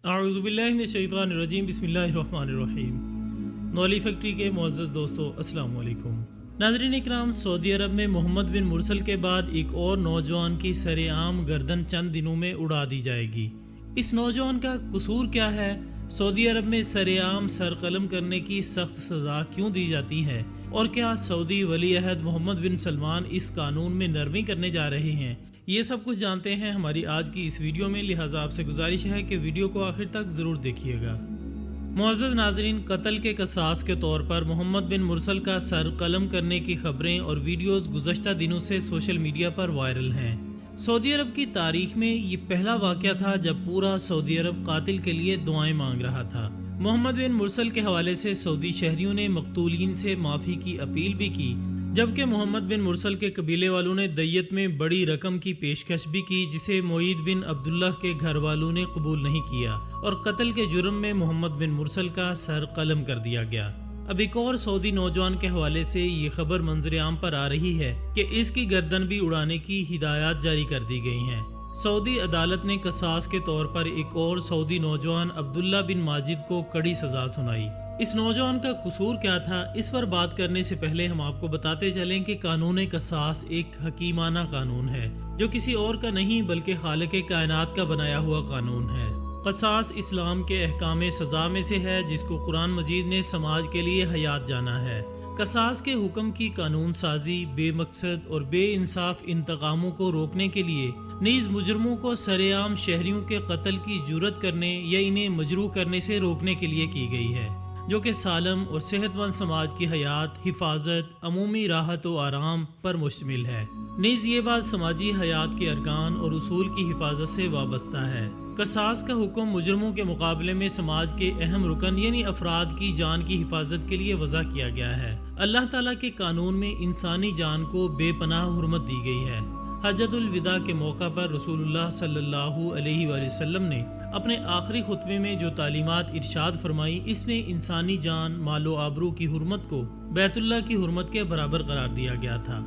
اعوذ باللہ من الشیطان الرجیم، بسم اللہ الرحمن الرحیم۔ نولی فیکٹری کے معزز دوستو، السلام علیکم۔ ناظرین اکرام، سعودی عرب میں محمد بن مرسل کے بعد ایک اور نوجوان کی سر عام گردن چند دنوں میں اڑا دی جائے گی۔ اس نوجوان کا قصور کیا ہے؟ سعودی عرب میں سر عام سر قلم کرنے کی سخت سزا کیوں دی جاتی ہے؟ اور کیا سعودی ولی عہد محمد بن سلمان اس قانون میں نرمی کرنے جا رہے ہیں؟ یہ سب کچھ جانتے ہیں ہماری آج کی اس ویڈیو میں، لہٰذا آپ سے گزارش ہے کہ ویڈیو کو آخر تک ضرور دیکھیے گا۔ معزز ناظرین، قتل کے قصاص کے طور پر محمد بن مرسل کا سر قلم کرنے کی خبریں اور ویڈیوز گزشتہ دنوں سے سوشل میڈیا پر وائرل ہیں۔ سعودی عرب کی تاریخ میں یہ پہلا واقعہ تھا جب پورا سعودی عرب قاتل کے لیے دعائیں مانگ رہا تھا۔ محمد بن مرسل کے حوالے سے سعودی شہریوں نے مقتولین سے معافی کی اپیل بھی کی، جبکہ محمد بن مرسل کے قبیلے والوں نے دیت میں بڑی رقم کی پیشکش بھی کی، جسے معید بن عبداللہ کے گھر والوں نے قبول نہیں کیا، اور قتل کے جرم میں محمد بن مرسل کا سر قلم کر دیا گیا۔ اب ایک اور سعودی نوجوان کے حوالے سے یہ خبر منظر عام پر آ رہی ہے کہ اس کی گردن بھی اڑانے کی ہدایات جاری کر دی گئی ہیں۔ سعودی عدالت نے قصاص کے طور پر ایک اور سعودی نوجوان عبداللہ بن ماجد کو کڑی سزا سنائی۔ اس نوجوان کا قصور کیا تھا؟ اس پر بات کرنے سے پہلے ہم آپ کو بتاتے چلیں کہ قانون قصاص ایک حکیمانہ قانون ہے، جو کسی اور کا نہیں بلکہ خالق کائنات کا بنایا ہوا قانون ہے۔ قصاص اسلام کے احکام سزا میں سے ہے، جس کو قرآن مجید نے سماج کے لیے حیات جانا ہے۔ قصاص کے حکم کی قانون سازی بے مقصد اور بے انصاف انتقاموں کو روکنے کے لیے، نیز مجرموں کو سر عام شہریوں کے قتل کی جرات کرنے یا انہیں مجروح کرنے سے روکنے کے لیے کی گئی ہے، جو کہ سالم اور صحت مند سماج کی حیات، حفاظت، عمومی راحت و آرام پر مشتمل ہے۔ نیز یہ بات سماجی حیات کے ارکان اور اصول کی حفاظت سے وابستہ ہے۔ قصاص کا حکم مجرموں کے مقابلے میں سماج کے اہم رکن یعنی افراد کی جان کی حفاظت کے لیے وضع کیا گیا ہے۔ اللہ تعالیٰ کے قانون میں انسانی جان کو بے پناہ حرمت دی گئی ہے۔ حجۃ الوداع کے موقع پر رسول اللہ صلی اللہ علیہ وآلہ وسلم نے اپنے آخری خطبے میں جو تعلیمات ارشاد فرمائی، اس میں انسانی جان، مال و آبرو کی حرمت کو بیت اللہ کی حرمت کے برابر قرار دیا گیا تھا۔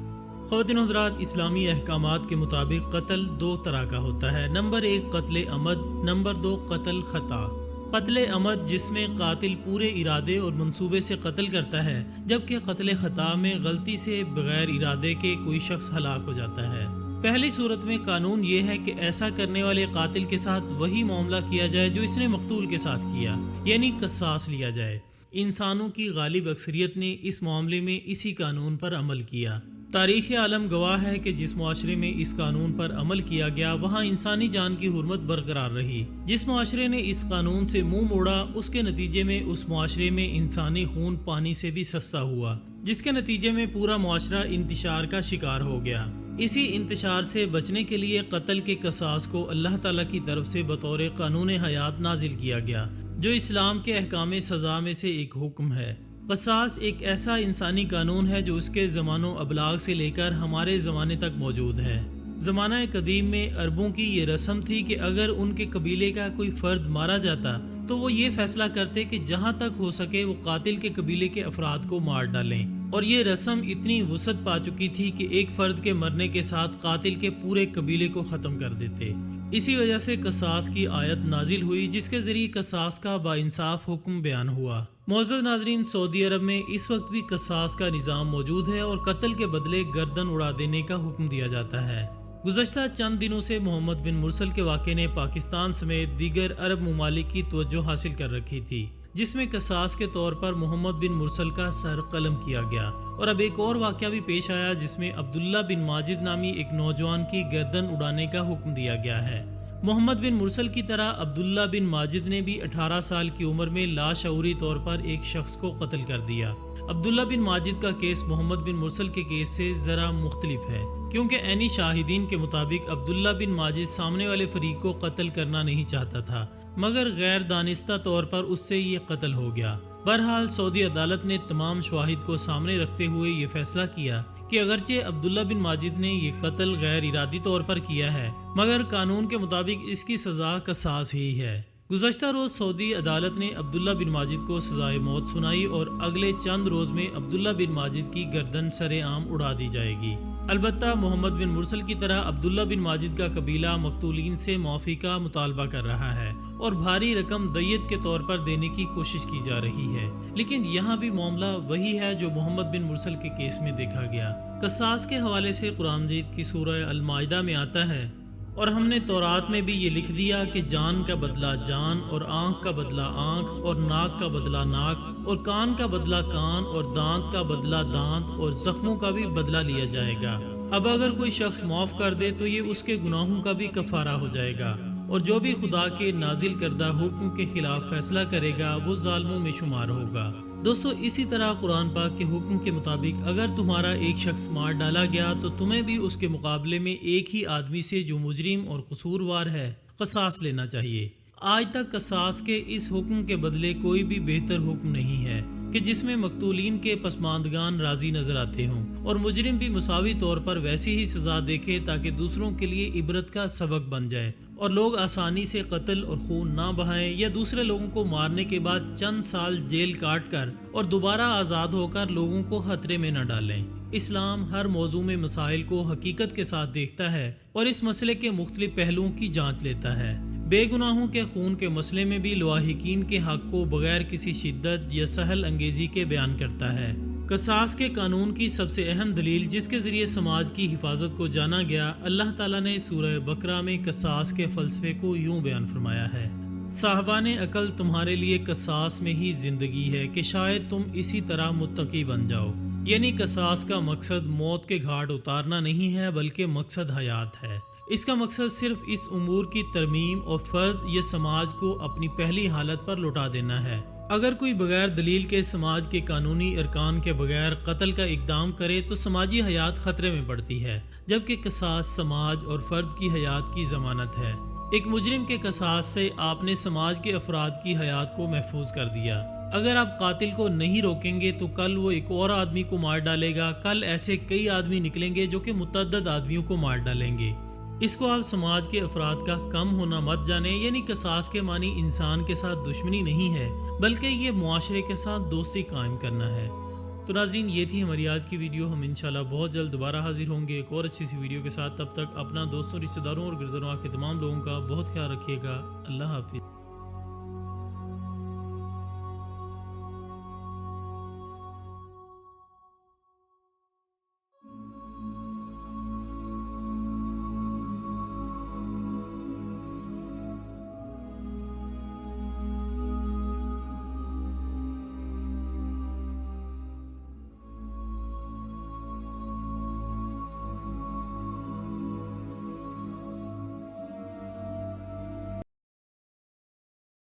خواتین و حضرات، اسلامی احکامات کے مطابق قتل دو طرح کا ہوتا ہے۔ نمبر 1 قتل عمد، نمبر 2 قتل خطا۔ قتل عمد جس میں قاتل پورے ارادے اور منصوبے سے قتل کرتا ہے، جبکہ قتل خطا میں غلطی سے بغیر ارادے کے کوئی شخص ہلاک ہو جاتا ہے۔ پہلی صورت میں قانون یہ ہے کہ ایسا کرنے والے قاتل کے ساتھ وہی معاملہ کیا جائے جو اس نے مقتول کے ساتھ کیا، یعنی قصاص لیا جائے۔ انسانوں کی غالب اکثریت نے اس معاملے میں اسی قانون پر عمل کیا۔ تاریخ عالم گواہ ہے کہ جس معاشرے میں اس قانون پر عمل کیا گیا، وہاں انسانی جان کی حرمت برقرار رہی۔ جس معاشرے نے اس قانون سے منہ موڑا، اس کے نتیجے میں اس معاشرے میں انسانی خون پانی سے بھی سستا ہوا، جس کے نتیجے میں پورا معاشرہ انتشار کا شکار ہو گیا۔ اسی انتشار سے بچنے کے لیے قتل کے قصاص کو اللہ تعالیٰ کی طرف سے بطور قانون حیات نازل کیا گیا، جو اسلام کے احکام سزا میں سے ایک حکم ہے۔ قصاص ایک ایسا انسانی قانون ہے جو اس کے زمان و ابلاغ سے لے کر ہمارے زمانے تک موجود ہے۔ زمانہ قدیم میں عربوں کی یہ رسم تھی کہ اگر ان کے قبیلے کا کوئی فرد مارا جاتا تو وہ یہ فیصلہ کرتے کہ جہاں تک ہو سکے وہ قاتل کے قبیلے کے افراد کو مار ڈالیں، اور یہ رسم اتنی وسعت پا چکی تھی کہ ایک فرد کے مرنے کے ساتھ قاتل کے پورے قبیلے کو ختم کر دیتے۔ اسی وجہ سے قصاص کی آیت نازل ہوئی، جس کے ذریعے قصاص کا باانصاف حکم بیان ہوا۔ معزز ناظرین، سعودی عرب میں اس وقت بھی قصاص کا نظام موجود ہے اور قتل کے بدلے گردن اڑا دینے کا حکم دیا جاتا ہے۔ گزشتہ چند دنوں سے محمد بن مرسل کے واقعے نے پاکستان سمیت دیگر عرب ممالک کی توجہ حاصل کر رکھی تھی، جس میں قصاص کے طور پر محمد بن مرسل کا سر قلم کیا گیا، اور اب ایک اور واقعہ بھی پیش آیا جس میں عبداللہ بن ماجد نامی ایک نوجوان کی گردن اڑانے کا حکم دیا گیا ہے۔ محمد بن مرسل کی طرح عبداللہ بن ماجد نے بھی 18 سال کی عمر میں لاشعوری طور پر ایک شخص کو قتل کر دیا۔ عبداللہ بن ماجد کا کیس محمد بن مرسل کے کیس سے ذرا مختلف ہے، کیونکہ عینی شاہدین کے مطابق عبداللہ بن ماجد سامنے والے فریق کو قتل کرنا نہیں چاہتا تھا، مگر غیر دانستہ طور پر اس سے یہ قتل ہو گیا۔ بہرحال سعودی عدالت نے تمام شواہد کو سامنے رکھتے ہوئے یہ فیصلہ کیا کہ اگرچہ عبداللہ بن ماجد نے یہ قتل غیر ارادی طور پر کیا ہے، مگر قانون کے مطابق اس کی سزا قصاص ہی ہے۔ گزشتہ روز سعودی عدالت نے عبداللہ بن ماجد کو سزائے موت سنائی، اور اگلے چند روز میں عبداللہ بن ماجد کی گردن سر عام اڑا دی جائے گی۔ البتہ محمد بن مرسل کی طرح عبداللہ بن ماجد کا قبیلہ مقتولین سے معافی کا مطالبہ کر رہا ہے اور بھاری رقم دیت کے طور پر دینے کی کوشش کی جا رہی ہے، لیکن یہاں بھی معاملہ وہی ہے جو محمد بن مرسل کے کیس میں دیکھا گیا۔ قصاص کے حوالے سے قرآن مجید کی سورہ المائدہ میں آتا ہے، اور ہم نے تورات میں بھی یہ لکھ دیا کہ جان کا بدلہ جان، اور آنکھ کا بدلہ آنکھ، اور ناک کا بدلہ ناک، اور کان کا بدلہ کان، اور دانت کا بدلہ دانت، اور زخموں کا بھی بدلہ لیا جائے گا۔ اب اگر کوئی شخص معاف کر دے تو یہ اس کے گناہوں کا بھی کفارہ ہو جائے گا، اور جو بھی خدا کے نازل کردہ حکم کے خلاف فیصلہ کرے گا وہ ظالموں میں شمار ہوگا۔ دوستو، اسی طرح قرآن پاک کے حکم کے مطابق اگر تمہارا ایک شخص مار ڈالا گیا تو تمہیں بھی اس کے مقابلے میں ایک ہی آدمی سے جو مجرم اور قصوروار ہے قصاص لینا چاہیے۔ آج تک قصاص کے اس حکم کے بدلے کوئی بھی بہتر حکم نہیں ہے کہ جس میں مقتولین کے پسماندگان راضی نظر آتے ہوں اور مجرم بھی مساوی طور پر ویسی ہی سزا دیکھے تاکہ دوسروں کے لیے عبرت کا سبق بن جائے اور لوگ آسانی سے قتل اور خون نہ بہائیں یا دوسرے لوگوں کو مارنے کے بعد چند سال جیل کاٹ کر اور دوبارہ آزاد ہو کر لوگوں کو خطرے میں نہ ڈالیں۔ اسلام ہر موضوع میں مسائل کو حقیقت کے ساتھ دیکھتا ہے اور اس مسئلے کے مختلف پہلوؤں کی جانچ لیتا ہے۔ بے گناہوں کے خون کے مسئلے میں بھی لواحقین کے حق کو بغیر کسی شدت یا سہل انگیزی کے بیان کرتا ہے۔ قصاص کے قانون کی سب سے اہم دلیل جس کے ذریعے سماج کی حفاظت کو جانا گیا، اللہ تعالیٰ نے سورہ بقرہ میں قصاص کے فلسفے کو یوں بیان فرمایا ہے: صاحبان عقل، تمہارے لیے قصاص میں ہی زندگی ہے کہ شاید تم اسی طرح متقی بن جاؤ۔ یعنی قصاص کا مقصد موت کے گھاٹ اتارنا نہیں ہے بلکہ مقصد حیات ہے۔ اس کا مقصد صرف اس امور کی ترمیم اور فرد یا سماج کو اپنی پہلی حالت پر لوٹا دینا ہے۔ اگر کوئی بغیر دلیل کے سماج کے قانونی ارکان کے بغیر قتل کا اقدام کرے تو سماجی حیات خطرے میں پڑتی ہے، جبکہ قصاص سماج اور فرد کی حیات کی ضمانت ہے۔ ایک مجرم کے قصاص سے آپ نے سماج کے افراد کی حیات کو محفوظ کر دیا۔ اگر آپ قاتل کو نہیں روکیں گے تو کل وہ ایک اور آدمی کو مار ڈالے گا، کل ایسے کئی آدمی نکلیں گے جو کہ متعدد آدمیوں کو مار ڈالیں گے۔ اس کو آپ سماج کے افراد کا کم ہونا مت جانیں، یعنی قصاص کے معنی انسان کے ساتھ دشمنی نہیں ہے بلکہ یہ معاشرے کے ساتھ دوستی قائم کرنا ہے۔ تو ناظرین، یہ تھی ہماری آج کی ویڈیو۔ ہم انشاءاللہ بہت جلد دوبارہ حاضر ہوں گے ایک اور اچھی سی ویڈیو کے ساتھ۔ تب تک اپنا، دوستوں، رشتہ داروں اور گردنواں کے تمام لوگوں کا بہت خیال رکھیے گا۔ اللہ حافظ۔